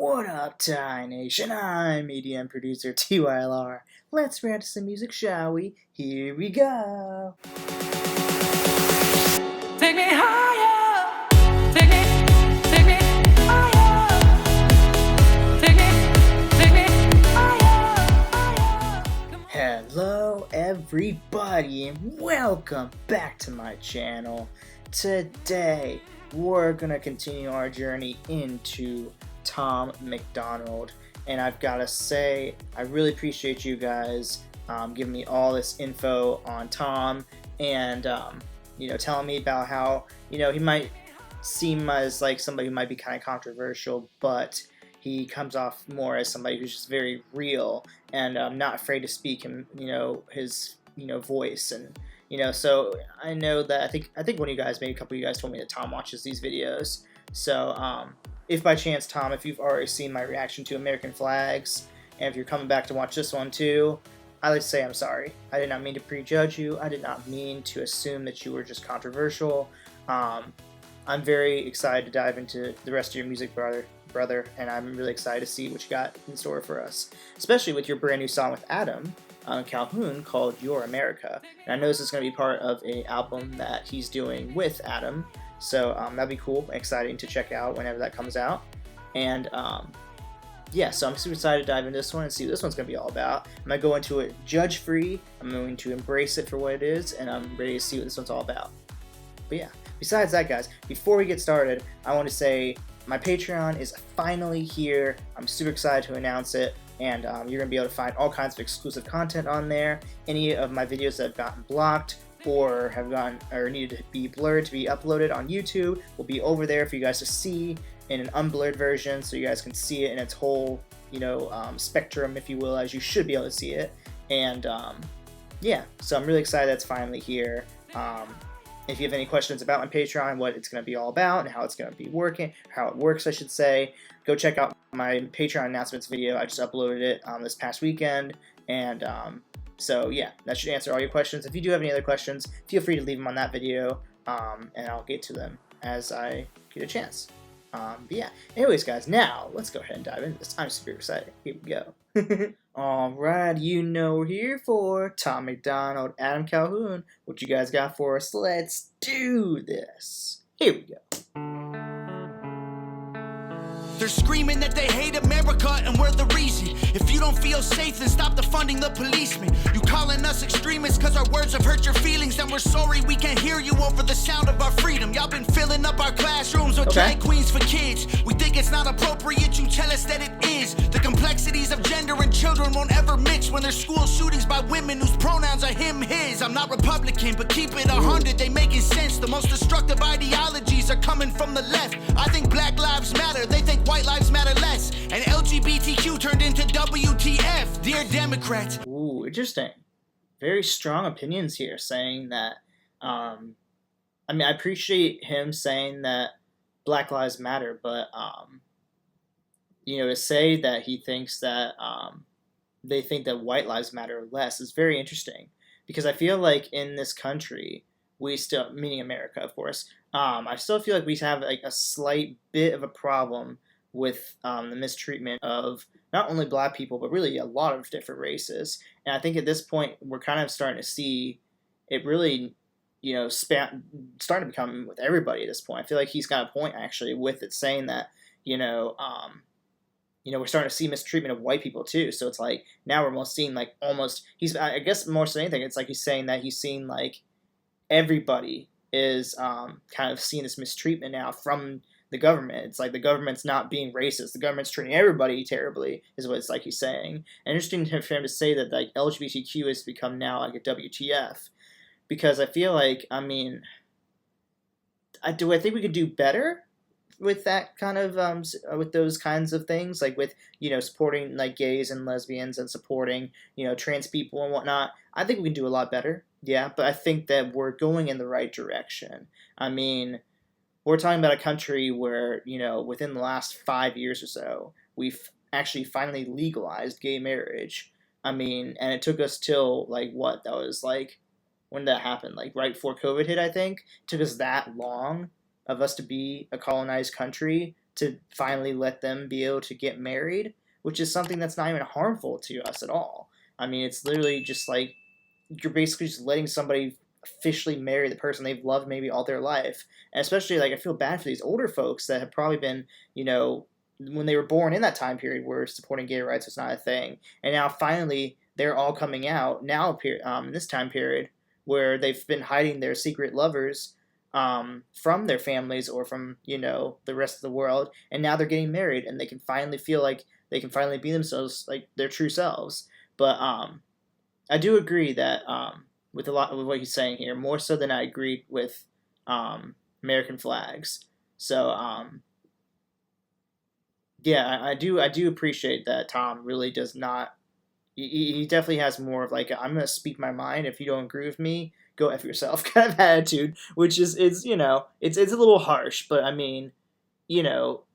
What up, Thai Nation? I'm EDM producer TYLR. Let's react to some music, shall we? Here we go! Take me higher, take me higher, take me higher. Hello everybody and welcome back to my channel. Today we're gonna continue our journey into Tom MacDonald, and I've gotta say I really appreciate you guys giving me all this info on Tom and telling me about how he might seem as like somebody who might be kind of controversial, but he comes off more as somebody who's just very real and not afraid to speak him his voice. And so I know that I think one of you guys, maybe a couple of you guys, told me that Tom watches these videos. So if by chance, Tom, if you've already seen my reaction to American flags, and if you're coming back to watch this one too, I'd like to say I'm sorry. I did not mean to prejudge you. I did not mean to assume that you were just controversial. I'm very excited to dive into the rest of your music, brother, and I'm really excited to see what you got in store for us, especially with your brand new song with Adam Calhoun called Your America. And I know this is going to be part of an album that he's doing with Adam, so that'll be cool, exciting to check out whenever that comes out. And yeah, so I'm super excited to dive into this one and see what this one's going to be all about. I'm going to go into it judge-free, I'm going to embrace it for what it is, and I'm ready to see what this one's all about. But yeah, besides that, guys, before we get started, I want to say my Patreon is finally here. I'm super excited to announce it, and you're going to be able to find all kinds of exclusive content on there. Any of my videos that have gotten blocked or have gotten or needed to be blurred to be uploaded on YouTube will be over there for you guys to see in an unblurred version, so you guys can see it in its whole spectrum, if you will, as you should be able to see it. And yeah, so I'm really excited that's finally here. If you have any questions about my Patreon, what it's going to be all about, and how it's going to be working, how it works, I should say, go check out my Patreon announcements video. I just uploaded it this past weekend, and so yeah, that should answer all your questions. If you do have any other questions, feel free to leave them on that video, and I'll get to them as I get a chance. But yeah, anyways, guys, now let's go ahead and dive into this. I'm super excited. Here we go. Alright, we're here for Tom MacDonald, Adam Calhoun. What you guys got for us? Let's do this. Here we go. They're screaming that they hate America and we're the reason. If you don't feel safe, then stop defunding the policemen. You calling us extremists cause our words have hurt your feelings, then we're sorry we can't hear you over the sound of our freedom. Y'all been filling up our classrooms with drag queens for kids. We think it's not appropriate, you tell us that it is. The complexities of gender and children won't ever mix when there's school shootings by women whose pronouns are him, his. I'm not Republican, but keep it 100, they making sense. The most destructive ideologies are coming from the left. I think Black Lives Matter, they think white lives matter less, and LGBTQ turned into WTF, dear Democrats. Ooh, interesting. Very strong opinions here, saying that, I mean, I appreciate him saying that Black Lives Matter, but, to say that he thinks that, they think that white lives matter less is very interesting, because I feel like in this country, we still, meaning America, of course, I still feel like we have like a slight bit of a problem with the mistreatment of not only black people, but really a lot of different races. And I think at this point, we're kind of starting to see it really, starting to become with everybody at this point. I feel like he's got a point, actually, with it, saying that, we're starting to see mistreatment of white people, too. So it's like, now we're almost seeing, like, I guess more than anything, it's like he's saying that he's seeing, like, everybody is kind of seeing this mistreatment now from the government. It's like the government's not being racist. The government's treating everybody terribly, is what it's like he's saying. And interesting for him to say that like LGBTQ has become now like a WTF, because I feel like, I mean, I think we could do better with that kind of with those kinds of things, like with supporting like gays and lesbians and supporting trans people and whatnot. I think we can do a lot better. Yeah, but I think that we're going in the right direction. I mean, we're talking about a country where, within the last 5 years or so, we've actually finally legalized gay marriage. I mean, and it took us till, like, what? That was, like, when did that happen? Like, right before COVID hit, I think? It took us that long of us to be a colonized country to finally let them be able to get married, which is something that's not even harmful to us at all. I mean, it's literally just like you're basically just letting somebody officially marry the person they've loved maybe all their life. And especially, like, I feel bad for these older folks that have probably been, when they were born in that time period where supporting gay rights was not a thing. And now finally they're all coming out now in this time period where they've been hiding their secret lovers from their families or from, the rest of the world. And now they're getting married and they can finally feel like they can finally be themselves, like their true selves. But I do agree that with a lot of what he's saying here, more so than I agreed with American flags. So yeah, I do appreciate that Tom really does not. He definitely has more of like I'm gonna speak my mind. If you don't agree with me, go f yourself kind of attitude, which is it's a little harsh, but I mean,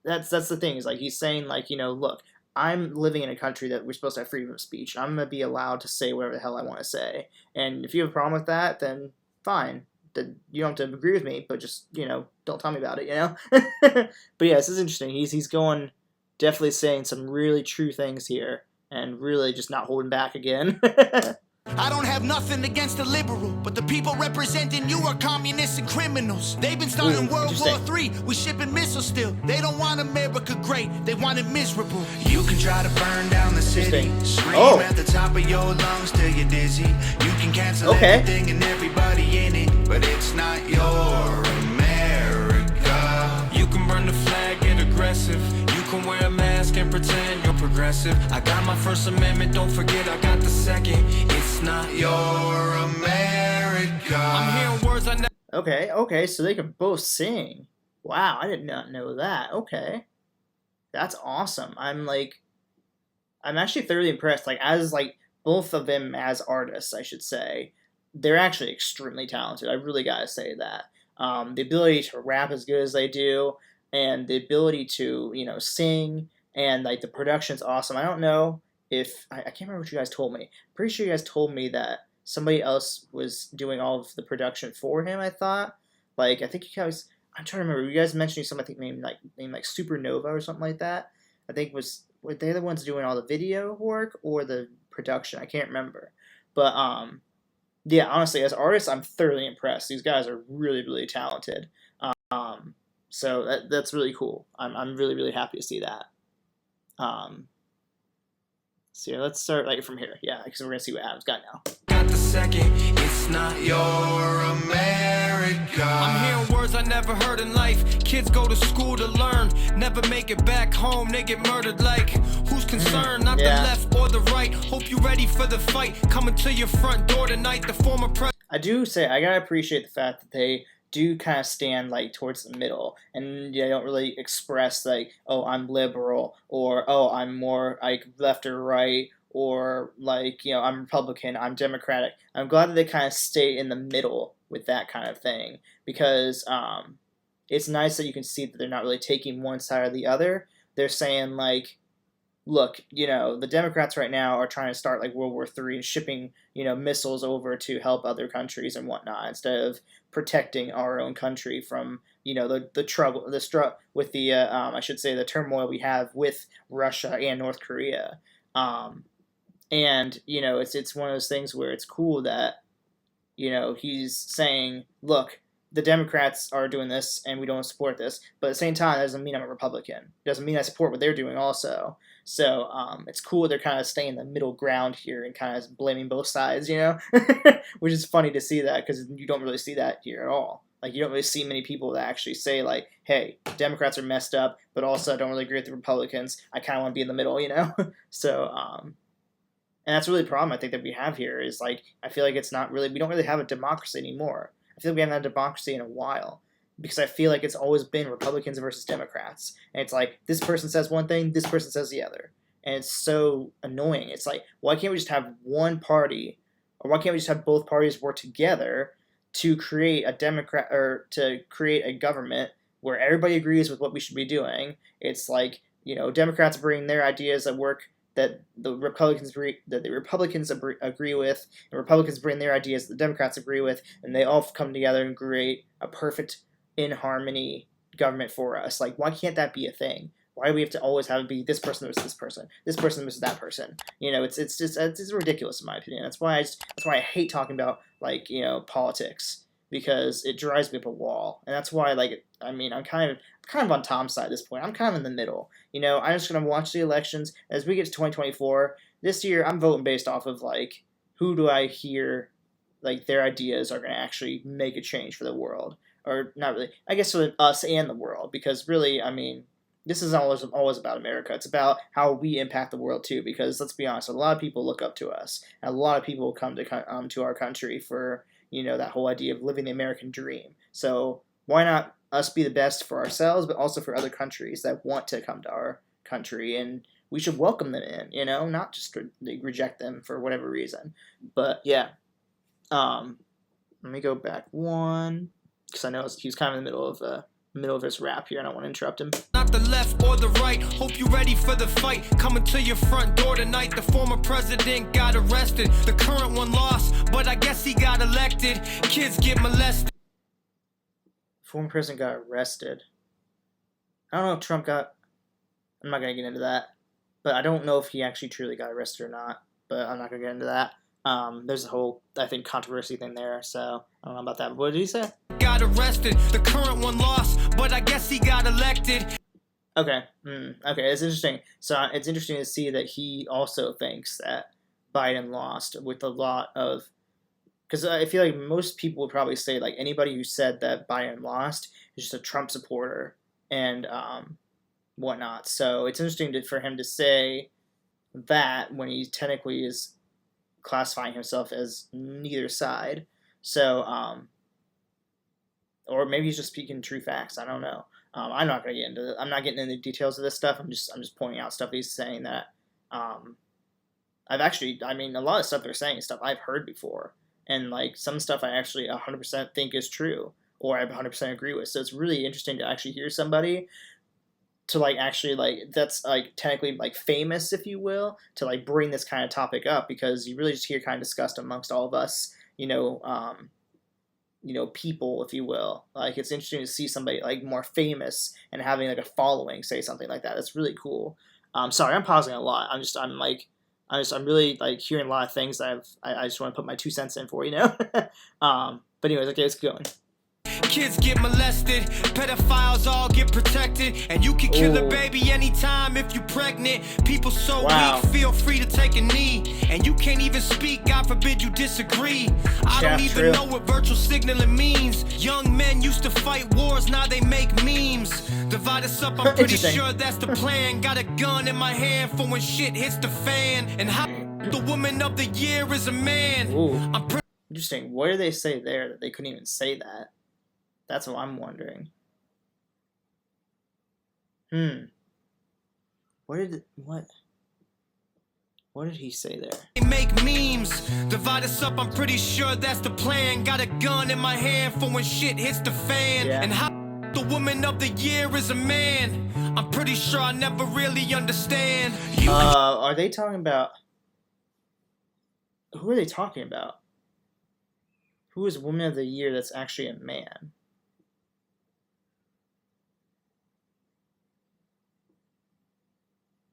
that's the thing is like he's saying like look, I'm living in a country that we're supposed to have freedom of speech. I'm going to be allowed to say whatever the hell I want to say. And if you have a problem with that, then fine. Then you don't have to agree with me, but just, don't tell me about it, But yeah, this is interesting. He's going, definitely saying some really true things here and really just not holding back again. I don't have nothing against the liberal, but the people representing you are communists and criminals. They've been starting World War III. We shipping missiles still. They don't want America great. They want it miserable. You can try to burn down the city. Scream at the top of your lungs till you're dizzy. You can cancel everything and everybody in it, but it's not your America. You can burn the flag, get aggressive. You can wear a mask and pretend you're progressive. I got my First Amendment, don't forget I got the second. It's not your America. I'm hearing words I never. Okay, so they can both sing. Wow, I did not know that. Okay. That's awesome. I'm actually thoroughly impressed. Like, as, both of them as artists, I should say, they're actually extremely talented. I really gotta say that. The ability to rap as good as they do, and the ability to, sing, and, the production's awesome. I don't know if, I can't remember what you guys told me. I'm pretty sure you guys told me that somebody else was doing all of the production for him, I thought. I think you guys, I'm trying to remember, you guys mentioning something, I think named Supernova or something like that. I think were they the ones doing all the video work or the production? I can't remember. But, yeah, honestly, as artists, I'm thoroughly impressed. These guys are really, really talented. So that's really cool. I'm really, really happy to see that. So yeah, let's start from here. Yeah, because we're gonna see what Adam's got now. Got the second. It's not your America. I'm hearing words I never heard in life. Kids go to school to learn, never make it back home. They get murdered. Who's concerned? Not the left or the right. Hope you ready for the fight. Coming to your front door tonight. The former president. I do say I gotta appreciate the fact that they do kind of stand towards the middle, and they don't really express oh, I'm liberal, or oh, I'm more left or right, or I'm Republican, I'm Democratic. I'm glad that they kind of stay in the middle with that kind of thing, because it's nice that you can see that they're not really taking one side or the other. They're saying look, the Democrats right now are trying to start World War III and shipping, missiles over to help other countries and whatnot, instead of protecting our own country from, the trouble, with the, I should say, the turmoil we have with Russia and North Korea. And, it's one of those things where it's cool that, he's saying, look, the Democrats are doing this and we don't support this, but at the same time, that doesn't mean I'm a Republican. It doesn't mean I support what they're doing also. So it's cool they're kind of staying the middle ground here and kind of blaming both sides, which is funny to see that, because you don't really see that here at all. You don't really see many people that actually say hey, Democrats are messed up, but also I don't really agree with the Republicans. I kind of want to be in the middle, So and that's really the problem I think that we have here is I feel like it's not really, we don't really have a democracy anymore. I feel like we haven't had a democracy in a while, because I feel like it's always been Republicans versus Democrats. And it's this person says one thing, this person says the other. And it's so annoying. It's why can't we just have one party, or why can't we just have both parties work together to create a to create a government where everybody agrees with what we should be doing? It's Democrats bring their ideas at work that the Republicans agree with, and Republicans bring their ideas that the Democrats agree with, and they all come together and create a perfect, in harmony government for us. Like, why can't that be a thing? Why do we have to always have it be this person versus this person versus that person? You know, it's just it's ridiculous in my opinion. That's why I hate talking about, like, you know, politics, because it drives me up a wall. And that's why, like, I mean, I'm kind of on Tom's side at this point. I'm kind of in the middle. You know, I'm just gonna watch the elections as we get to 2024. This year, I'm voting based off of, like, who do I hear, like, their ideas are gonna actually make a change for the world, or not really. I guess for us and the world, because really, I mean, this is always about America. It's about how we impact the world too. Because let's be honest, a lot of people look up to us, and a lot of people come to our country for, you know, that whole idea of living the American dream. So why not us be the best for ourselves, but also for other countries that want to come to our country, and we should welcome them in. You know, not just reject them for whatever reason. But yeah, let me go back one, because I know he's kind of in the middle of his rap here, and I don't want to interrupt him. Not the left or the right, hope you ready for the fight. Coming to your front door tonight. The former president got arrested, the current one lost, but I guess he got elected. Kids get molested. Former president got arrested. I don't know if Trump got... I'm not going to get into that. But I don't know if he actually truly got arrested or not. But I'm not going to get into that. There's a whole, I think, controversy thing there, so I don't know about that. But what did he say? Got arrested, the current one lost, but I guess he got elected. Okay, okay, it's interesting. So it's interesting to see that he also thinks that Biden lost with a lot of, because I feel like most people would probably say, like, anybody who said that Biden lost is just a Trump supporter and whatnot. So it's interesting for him to say that when he technically is classifying himself as neither side. So, or maybe he's just speaking true facts. I don't know. I'm not gonna get into I'm not getting into the details of this stuff. I'm just pointing out stuff he's saying that I've actually, I mean, a lot of stuff they're saying is stuff I've heard before, and like some stuff I actually 100% think is true, or I 100% agree with. So it's really interesting to actually hear somebody to, like, actually, like, that's, like, technically, like, famous, if you will, to, like, bring this kind of topic up, because you really just hear kind of discussed amongst all of us, you know, people, if you will. Like, it's interesting to see somebody, like, more famous and having, like, a following say something like that. That's really cool. Sorry, I'm pausing a lot. I'm really, like, hearing a lot of things that I just want to put my 2 cents in for, you know? But anyways, okay, let's keep going. Kids get molested, pedophiles all get protected, and you can kill a baby anytime if you pregnant. People so weak, feel free to take a knee, and you can't even speak, God forbid you disagree. I don't even know what virtual signaling means. Young men used to fight wars, now they make memes. Divide us up, I'm pretty sure that's the plan. Got a gun in my hand for when shit hits the fan. And how the woman of the year is a man. I'm interesting. What did they say there that they couldn't even say that? That's what I'm wondering. What did he say there? They make memes, divide us up, I'm pretty sure that's the plan. Got a gun in my hand for when shit hits the fan. And how the woman of the year is a man. I'm pretty sure I never really understand. Are they talking about... Who are they talking about? Who is woman of the year that's actually a man?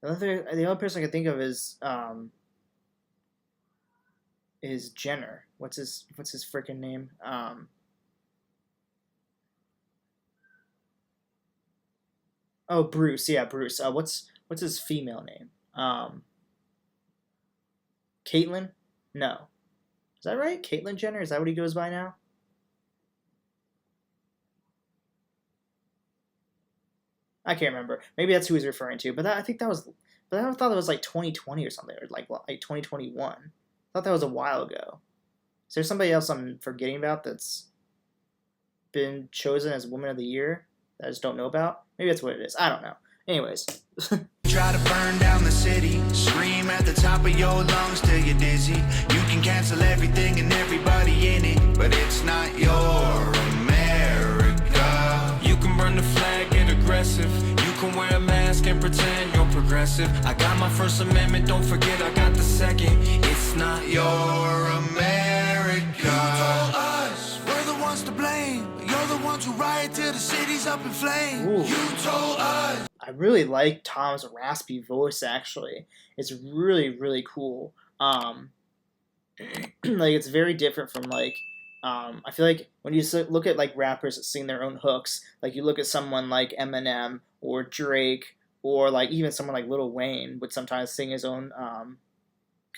The only person I can think of is Jenner. What's his freaking name? Oh, Bruce. Yeah, Bruce. What's his female name? Caitlyn? No. Is that right? Caitlyn Jenner? Is that what he goes by now? I can't remember. Maybe that's who he's referring to. But I thought it was like 2020 or something, or like 2021. I thought that was a while ago. Is there somebody else I'm forgetting about that's been chosen as Woman of the Year that I just don't know about? Maybe that's what it is. I don't know. Anyways. Try to burn down the city, scream at the top of your lungs till you're dizzy. You can cancel everything and everybody in it, but it's not your America. You can burn the flag, get aggressive. You can wear a mask and pretend you're progressive. I got my First Amendment, don't forget I got the second. It's not your America. You told us we're the ones to blame. You're the the ones who riot till the city's up in flames. Ooh. You told us. I really like Tom's raspy voice, actually. It's really, really cool. Like, it's very different from, like, I feel like when you look at, like, rappers that sing their own hooks, like, you look at someone like Eminem or Drake, or, like, even someone like Lil Wayne would sometimes sing his own,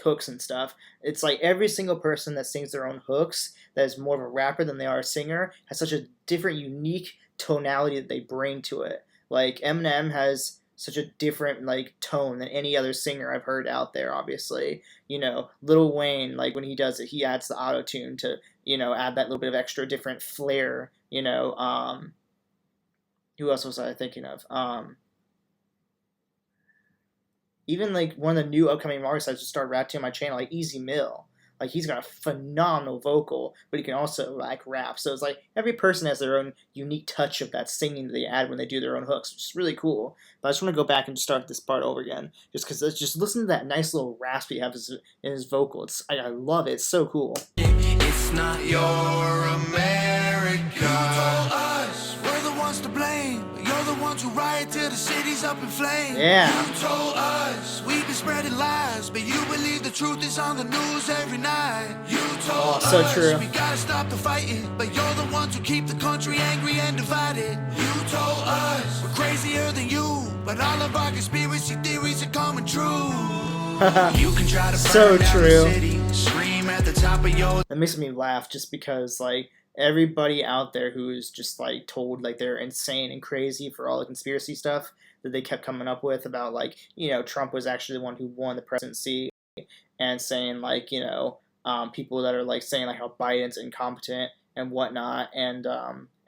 hooks and stuff. It's like every single person that sings their own hooks that is more of a rapper than they are a singer has such a different, unique tonality that they bring to it. Like, Eminem has such a different, like, tone than any other singer I've heard out there, obviously. You know, Lil Wayne, like, when he does it, he adds the auto-tune to, you know, add that little bit of extra different flair, you know. Who else was I thinking of? Even, like, one of the new upcoming artists I just started rapping on my channel, like Easy Mill. Like, he's got a phenomenal vocal, but he can also, like, rap. So it's like every person has their own unique touch of that singing that they add when they do their own hooks, which is really cool. But I just want to go back and start this part over again, just because just listen to that nice little rasp he has in his vocal. I love it. It's so cool. It's not your America. You told us we're the ones to blame. You're the ones who riot till the city's up in flames. Yeah. You told us we've been spreading lies, but you believe the truth is on the news every night. You told so us true. we gotta stop the fighting, but you're the ones who keep the country angry and divided. You told us we're crazier than you, but all of our conspiracy theories are coming true. You can try to So burn down true. the city, scream at the top of your That makes me laugh just because, like, everybody out there who's just, like, told, like, they're insane and crazy for all the conspiracy stuff that they kept coming up with about, like, you know, Trump was actually the one who won the presidency, and saying, like, you know, people that are, like, saying, like, how Biden's incompetent and whatnot, and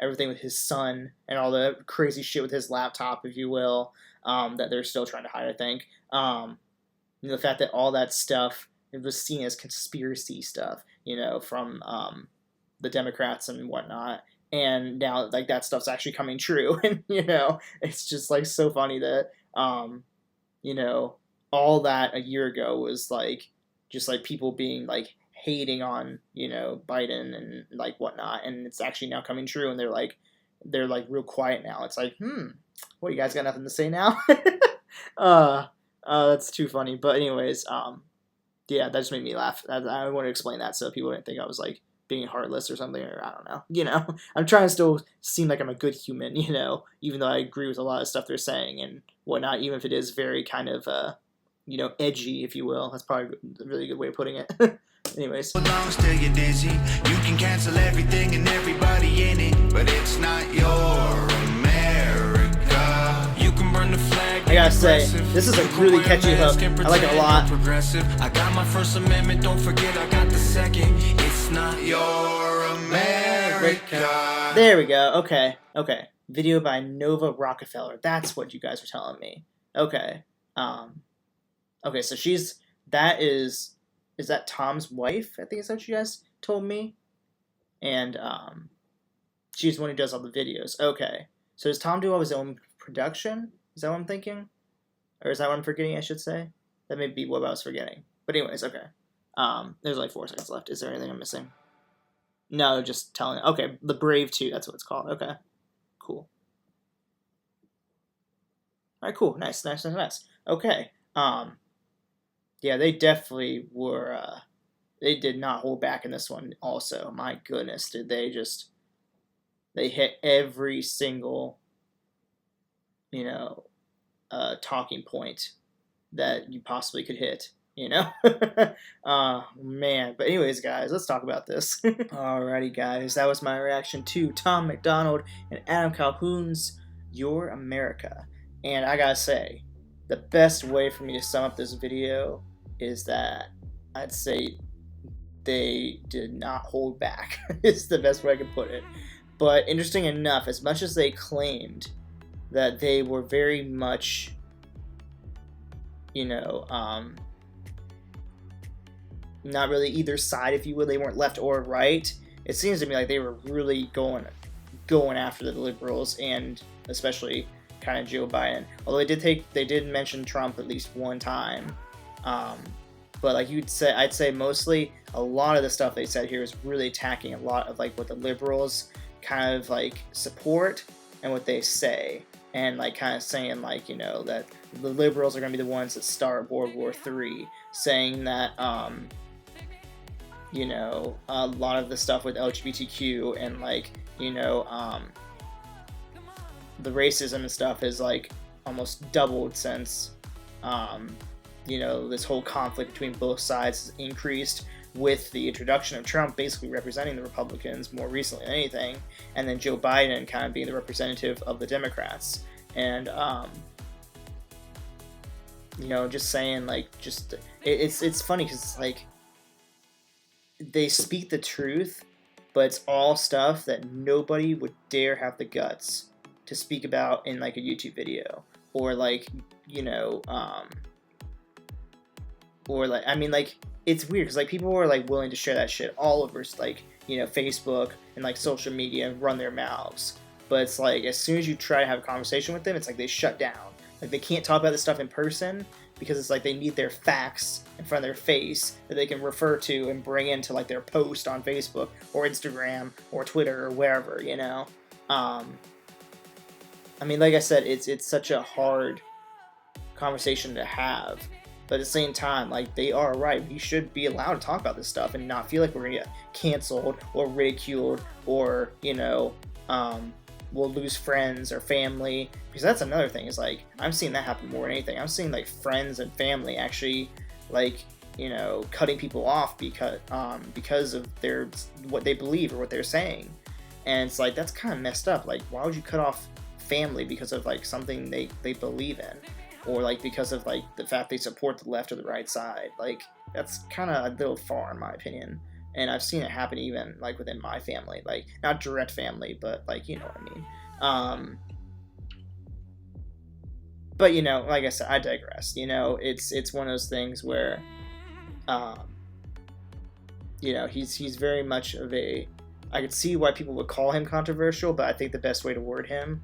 everything with his son and all the crazy shit with his laptop, if you will, that they're still trying to hide, I think. You know, the fact that all that stuff, it was seen as conspiracy stuff, you know, from the Democrats and whatnot, and now, like, that stuff's actually coming true. And, you know, it's just, like, so funny that you know, all that a year ago was, like, just, like, people being, like, hating on, you know, Biden and, like, whatnot, and it's actually now coming true, and they're like real quiet now. It's like, what, you guys got nothing to say now? That's too funny. But anyways, yeah, that just made me laugh. I want to explain that so people didn't think I was, like, being heartless or something, or I don't know. You know, I'm trying to still seem like I'm a good human, you know, even though I agree with a lot of stuff they're saying and whatnot, even if it is very kind of, you know, edgy, if you will. That's probably a really good way of putting it. Anyways. belongs till you're dizzy. You can cancel everything and everybody in it, but it's not your America. You can burn the flag. I gotta say, this is a really catchy hook. I like it a lot. I got my First Amendment, don't forget I got the second. It's not your America. There we go. Okay. Video by Nova Rockefeller. That's what you guys were telling me. Okay. Okay, so is that Tom's wife? I think is that what you guys told me. And she's the one who does all the videos. Okay. So does Tom do all his own production? Is that what I'm thinking? Or is that what I'm forgetting, I should say? That may be what I was forgetting. But anyways, okay. There's like 4 seconds left. Is there anything I'm missing? No, just telling. Okay, The Brave 2, that's what it's called. Okay, cool. All right, cool. Nice. Okay. Yeah, they definitely were. They did not hold back in this one. Also, my goodness, did they just? They hit every single, you know, talking point that you possibly could hit. You know, man. But anyways, guys, let's talk about this. Alrighty, guys, that was my reaction to Tom MacDonald and Adam Calhoun's "Your America." And I gotta say, the best way for me to sum up this video is that I'd say they did not hold back. Is the best way I can put it. But interesting enough, as much as they claimed that they were very much, you know, not really either side, if you will, they weren't left or right, it seems to me like they were really going after the liberals, and especially kind of Joe Biden. Although they did mention Trump at least one time, but like I'd say mostly a lot of the stuff they said here is really attacking a lot of like what the liberals kind of like support and what they say, and like kind of saying like, you know, that the liberals are going to be the ones that start World War III, saying that you know, a lot of the stuff with LGBTQ and like, you know, the racism and stuff is like almost doubled since you know, this whole conflict between both sides has increased with the introduction of Trump basically representing the Republicans more recently than anything, and then Joe Biden kind of being the representative of the Democrats. And you know, just saying like, just it's funny because it's like they speak the truth, but it's all stuff that nobody would dare have the guts to speak about in like a YouTube video, or like, you know, or like, I mean, like, it's weird because like people are like willing to share that shit all over like, you know, Facebook and like social media and run their mouths, but it's like as soon as you try to have a conversation with them, it's like they shut down. Like they can't talk about this stuff in person because it's like they need their facts in front of their face that they can refer to and bring into like their post on Facebook or Instagram or Twitter or wherever, you know. I mean, like I said, it's such a hard conversation to have, but at the same time, like, they are right. We should be allowed to talk about this stuff and not feel like we're gonna get canceled or ridiculed, or, you know, we'll lose friends or family, because that's another thing, is like, I'm seeing that happen more than anything. I'm seeing like friends and family actually, like, you know, cutting people off because of what they believe or what they're saying. And it's like, that's kind of messed up. Like, why would you cut off family because of like something they believe in, or like because of like the fact they support the left or the right side? Like, that's kind of a little far in my opinion, and I've seen it happen even like within my family, like not direct family, but like, you know what I mean. But you know, like I said, I digress. You know, it's one of those things where you know, he's very much of a, I could see why people would call him controversial, but I think the best way to word him,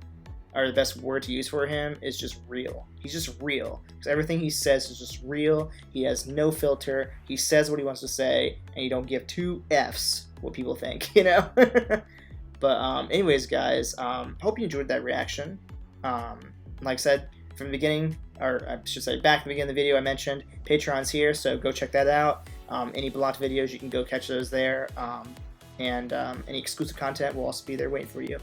or the best word to use for him, is just real. He's just real. Because everything he says is just real. He has no filter. He says what he wants to say, and you don't give two F's what people think, you know? But anyways, guys, hope you enjoyed that reaction. Like I said, from the beginning, or I should say back at the beginning of the video, I mentioned Patreon's here, so go check that out. Any blocked videos, you can go catch those there. And any exclusive content will also be there waiting for you.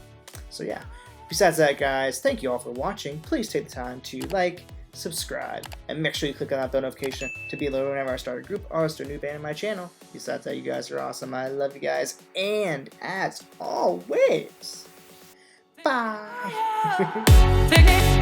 So yeah. Besides that, guys, thank you all for watching. Please take the time to like, subscribe, and make sure you click on that bell notification to be alerted whenever I start a group or start a new band in my channel. Besides that, you guys are awesome. I love you guys. And as always, bye. Take it.